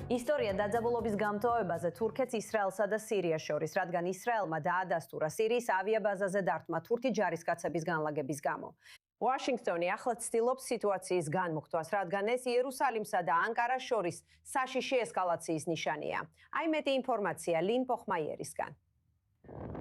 ისტორია დაძაბულობის გამთოვებაზე თურქეთს ისრაელსა და სირიას შორის, რადგან ისრაელმა დაადასტურა სირიის ავიაბაზაზე დარტყმა თურქი ჯარისკაცების განლაგების გამო. ვაშინგტონი ახლა ცდილობს სიტუაციის განმუხტვას, რადგან ეს იერუსალიმსა და ანკარას შორის საშიში ესკალაციის ნიშანია. აი მეტი ინფორმაცია ლინ პოხმაიერისგან.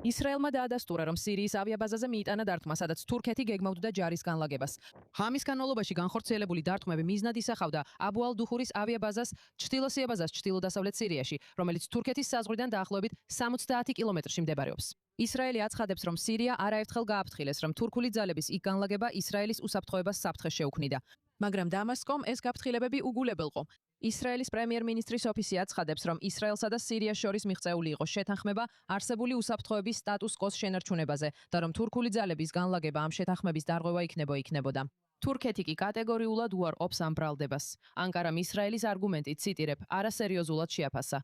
ისრაელმა დაადასტურა, რომ სირიის ავიაბაზაზე მიიტანა დარტყმა, სადაც თურქეთი გეგმავდა ჯარის განლაგებას. ღამის განმავლობაში განხორციელებული დარტყმები მიზნად ისახავდა აბუ ალ-დუჰურის ავიაბაზას, ჩრდილო-სიაბაზას ჩრდილო-დასავლეთ სირიაში, რომელიც თურქეთის საზღვრიდან დაახლოებით 70 კილომეტრში მდებარეობს. ისრაელი აცხადებს, რომ სირია არაერთხელ გააფრთხილეს, რომ თურქული ძალების იქ განლაგება ისრაელის უსაფრთხოებას საფრთხეს შეუქმნიდა. მაგრამ დამასკომ ეს გაფრთხილებები უგულებელყო. ისრაელის პრემიერ-მინისტრის ოფისი აცხადებს, რომ ისრაელსა და სირიას შორის მიღწეული იყო შეთანხმება არსებული უსაფრთხოების სტატუს-კვოს შენარჩუნებაზე და რომ თურქული ძალების განლაგება ამ შეთანხმების დარღვევა იქნებოდა. თურქეთი კი კატეგორიულად უარყოფს ამ ბრალდებას. ანკარამ ისრაელის არგუმენტი, ციტირებ, არასერიოზულად შეაფასა.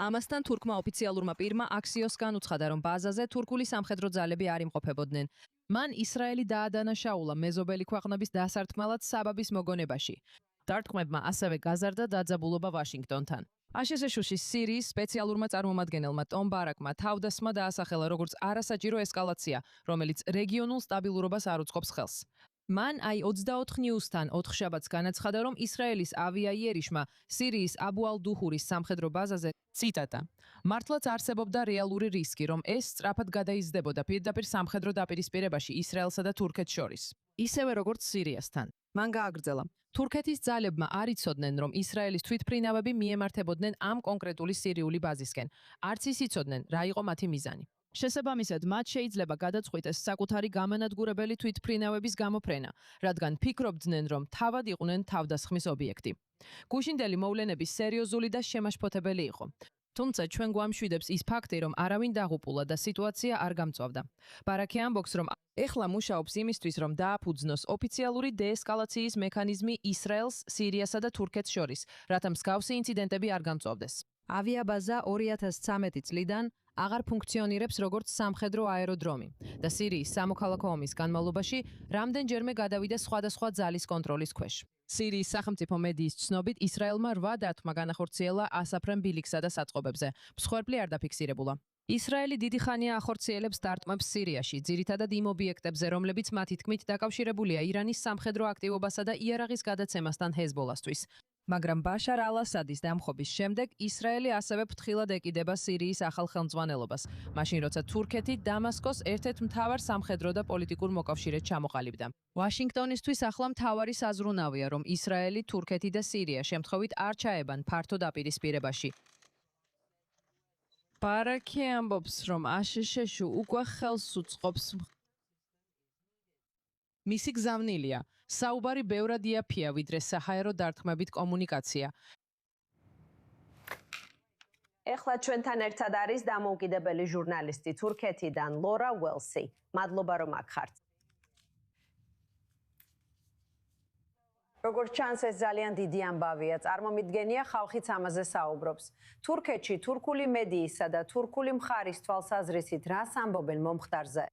ამასთან თურქმა ოფიციალურმა პირმა აქსიოს განუცხადა, რომ ბაზაზე თურქული სამხედრო ძალები არ იმყოფებოდნენ. მან ისრაელი დაადანაშაულა მეზობელი ქვეყნების დასარტყმელად საბაბის მოგონებაში. დარტყმებმა ასევე გაზარდა დაძაბულობა ვაშინგტონთან. აშშ-ის სირიის სპეციალურმა წარმომადგენელმა ტომ ბარაკმა თავდასხმა დაასახელა როგორც არასაჭირო ესკალაცია, რომელიც რეგიონულ სტაბილურობას არ უწყობს ხელს. მან 24 ნიუსთან 4 შაბათს განაცხადა, რომ ისრაელის ავიაიერიშმა სირიის აბუ ალ-დუჰურის სამხედრო ბაზაზე, ციტატა, მართლაც არსებობდა რეალური რისკი, რომ ეს სწრაფად გადაიზრდებოდა პირდაპირ სამხედრო დაპირისპირებაში ისრაელსა და თურქეთს შორის. ისევე როგორც სირიასთან. მან გააგრძელა, თურქეთის ძალებმა არ იცოდნენ, რომ ისრაელის თვითმფრინავები მიემართებოდნენ ამ კონკრეტული სირიული ბაზისკენ. არც ის იცოდნენ, რა იყო მათი მიზანი. შესაბამისად, მათ შეიძლება გადაწყვიტეს საკუთარი გამანადგურებელი თვითმფრინავების გამოფრენა, რადგან ფიქრობდნენ, რომ თავად იყვნენ თავდასხმის ობიექტი. გუშინდელი მოვლენები სერიოზული და შემაშფოთებელი იყო. თუმცა ჩვენ გვამშვიდებს ის ფაქტი, რომ არავინ დაღუპულა და სიტუაცია არ გამწვავდა. ბარაკი ამბობს, რომ ეხლა მუშაობს იმისთვის, რომ დააფუძნოს ოფიციალური დეესკალაციის მექანიზმი ისრაელს, სირიასა და თურქეთს შორის, რათა მსგავსი ინციდენტები არ გამწვავდეს. ავიაბაზა 2013 წლიდან აღარ ფუნქციონირებს როგორც სამხედრო აეროდრომი და სირიის სამოქალაქო ომის განმავლობაში რამდენჯერმე გადავიდა სხვადასხვა ძალის კონტროლის ქვეშ. სირიის სახელმწიფო მედიის ცნობით, ისრაელმა 8 დარტყმა განახორციელა ასაფრენ ბილიქსა და საწყობებზე. მსხვერპლი არ დაფიქსირებულა. ისრაელი დიდი ხანია ახორციელებს დარტყმებს სირიაში, ძირითადად იმ ობიექტებზე, რომლებიც მათი თქმით დაკავშირებულია ირანის სამხედრო აქტივობასა და იარაღის გადაცემასთან ჰეზბოლასთვის. მაგრამ ბაშარ ალ-ასადის დამხობის შემდეგ ისრაელი ასევე ფრთხილად ეკიდება სირიის ახალ ხელმძღვანელობას, მაშინ როცა თურქეთი დამასკოს ერთ-ერთ მთავარ სამხედრო და პოლიტიკურ მოკავშირედ ჩამოყალიბდა. ვაშინგტონისთვის ახლა მთავარი საზრუნავია, რომ ისრაელი, თურქეთი და სირია შემთხვევით არ ჩაებან ფართო დაპირისპირებაში. ბარაკი ამბობს, რომ აშშ უკვე ხელს უწყობს. მისი გზავნილია. საუბარი ბევრად იაფია, ვიდრე საჰაერო დარტყმებით კომუნიკაცია. ეხლა ჩვენთან ერთად არის დამოუკიდებელი ჟურნალისტი თურქეთიდან ლორა უელსი. მადლობა, რომ აქ ხართ. როგორც ჩანს, ეს ძალიან დიდი ამბავია. წარმომიდგენია, ხალხიც ამაზე საუბრობს. თურქეთში თურქული მედიისა და თურქული მხარის თვალსაზრისით რას ამბობენ მომხდარზე?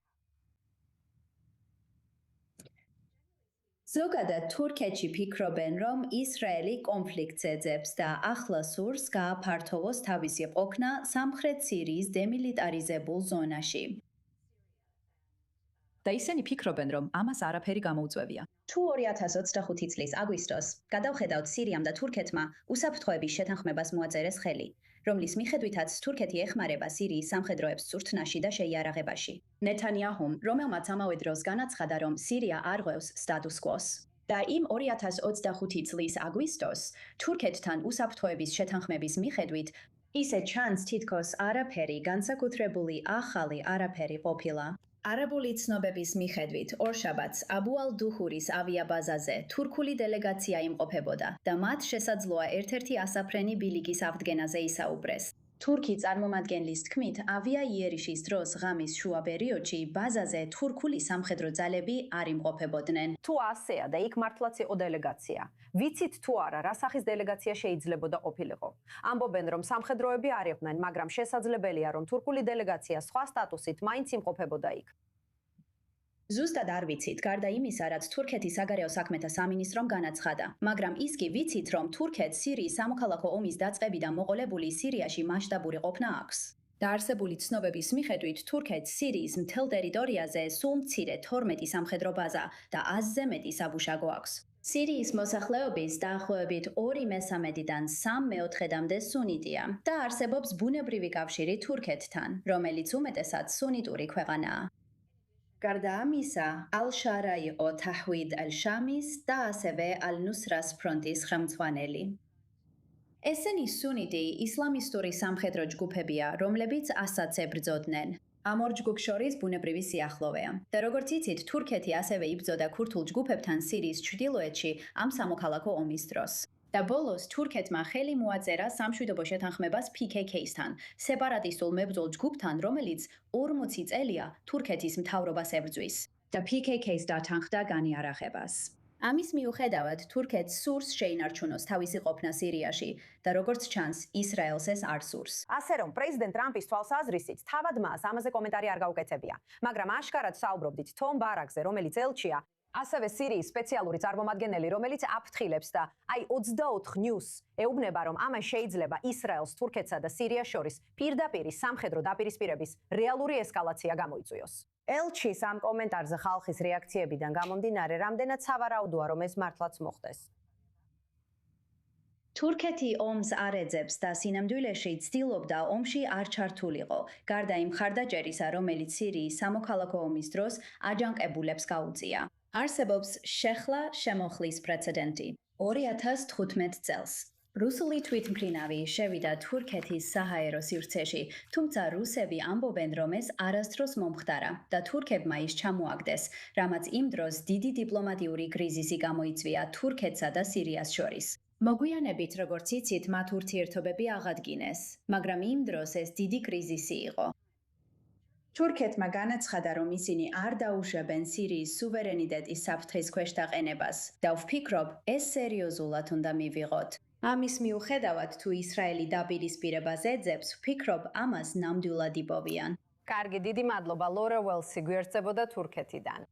ზოგადად თურქეთში ფიქრობენ, რომ ისრაელი კონფლიქტს ეძებს და ახლა სურს გააფართოვოს თავისი ყოფნა სამხრეთ სირიის დემილიტარიზებულ ზონაში. და ისინი ფიქრობენ, რომ ამას არაფერი გამოუწვევია. თუ 2025 წლის აგვისტოს გადავხედავთ სირიამ და თურქეთმა უსაფრთხოების შეთანხმებას მოაწერეს ხელი, რომლის მიხედვითაც თურქეთი ეხმარება სირიის სამხედროებს წვრთნაში და შეიარაღებაში. ნეთანიაჰუმ, რომელმაც ამავე დროს განაცხადა, რომ სირია არ ღვევს სტატუს-კვოს. და იმ 2025 წლის აგვისტოს თურქეთთან უსაფრთხოების შეთანხმების მიხედვით ისე ჩანს, თითქოს არაფერი განსაკუთრებული ახალი არაფერი ყოფილა. არაბული ცნობების მიხედვით, ორშაბათს აბუ ალ-დუჰურის ავიაბაზაზე თურქული დელეგაცია იმყოფებოდა და მათ შესაძლოა ერთ-ერთი ასაფრენი ბილიკის აღდგენაზე ისაუბრეს. თურქი წარმომადგენლის თქმით, ავიაიერიშის დროს ღამის შუა პერიოდში ბაზაზე თურქული სამხედრო ძალები არ იმყოფებოდნენ. თუ ასეა და იქ მართლაც იყო დელეგაცია. ვიცით თუ არა, რა სახის დელეგაცია შეიძლებოდა ყოფილიყო. ამბობენ, რომ სამხედროები არ იყვნენ, მაგრამ შესაძლებელია, რომ თურქული დელეგაცია სხვა სტატუსით მაინც იმყოფებოდა იქ. ზუსტად არ ვიცით, გარდა იმისა, რაც თურქეთის საგარეო საქმეთა სამინისტრომ განაცხადა, მაგრამ ის კი ვიცით, რომ თურქეთს სირიის სამოქალაქო ომის დაწყებიდან მოყოლებული სირიაში მასშტაბური ყოფნა აქვს. დაარსებული ცნობების მიხედვით, თურქეთს სირიის მთელ ტერიტორიაზე სულ მცირე 12 სამხედრო ბაზა და 100-ზე მეტი საბუშაგო აქვს. სირიის მოსახლეობის დაახლოებით 2/3-დან 3/4-მდე სუნიტია და არსებობს ბუნებრივი კავშირი თურქეთთან, რომელიც უმეტესად სუნიტური ქვეყანაა. გარდა ამისა, ალ-შარა იყო თაჰვიდ ალ-შამის და ასევე ალ-ნუსრას ფრონტის ხელმძღვანელი. ესენი სუნიტი ისლამისტური სამხედრო ჯგუფებია, რომლებიც ასადს ებრძოდნენ. ამ ორ ჯგუფს შორის ბუნებრივი სიახლოვეა. და როგორც იცით, თურქეთი ასევე იბრძოდა ქურთულ ჯგუფებთან სირიის ჩრდილოეთში ამ სამოქალაქო ომის დროს. და ბოლოს თურქეთმა ხელი მოაწერა სამშვიდობო შეთანხმებას PKK-სთან, სეპარატისტულ მებრძოლ ჯგუფთან, რომელიც 40 წელია თურქეთის მთავრობას ებრძვის და PKK-ს დათანხმდა განიარაღებას. ამის მიუხედავად, თურქეთს სურს შეინარჩუნოს თავისი ყოფნა სირიაში და როგორც ჩანს, ისრაელს ეს არ სურს. ასე რომ პრეზიდენტ ტრამპის თვალსაზრისით თავად მას ამაზე კომენტარი არ გაუკეთებია, მაგრამ აშკარად საუბრობდით თომ ბარაკზე, რომელიც ელჩია, ასევე სირიის სპეციალური წარმომადგენელი, რომელიც აფრთხილებს და აი 24 News ეუბნება, რომ ამან შეიძლება ისრაელს, თურქეთსა და სირიას შორის პირდაპირი სამხედრო დაპირისპირების რეალური ესკალაცია გამოიწვიოს. ელჩის ამ კომენტარზე ხალხის რეაქციებიდან გამომდინარე, რამდენად სავარაუდოა, რომ ეს მართლაც მოხდეს. თურქეთი ომს არ ეძებს და სინამდვილეში ცდილობდა ომში არ ჩართულიყო, გარდა იმ მხარდაჭერისა, რომელიც სირიის სამოქალაქო ომის დროს აჯანყებულებს გაუწია. არსებობს შეხლა შემოხლის პრეცედენტი 2015 წელს. რუსული თვითმფრინავი შევიდა თურქეთის საჰაერო სივრცეში, თუმცა რუსები ამბობენ, რომ ეს არასდროს მომხდარა და თურქებმა ის ჩამოაგდეს, რამაც იმ დროს დიდი დიპლომატიური კრიზისი გამოიწვია თურქეთსა და სირიას შორის. მოგვიანებით, როგორც იცით, მათ ურთიერთობები აღადგინეს, მაგრამ იმ დროს ეს დიდი კრიზისი იყო. თურქეთმა განაცხადა, რომ ისინი არ დაუშვებენ სირიის სუვერენიტეტის საფრთხის ქვეშ დაყენებას და ვფიქრობ, ეს სერიოზულად უნდა მივიღოთ. ამის მიუხედავად, თუ ისრაელი დაპირისპირებას ეძებს, ვფიქრობ, ამას ნამდვილად იპოვიან. კარგი, დიდი მადლობა ლორა უელსი გვერდსებოდა თურქეთიდან.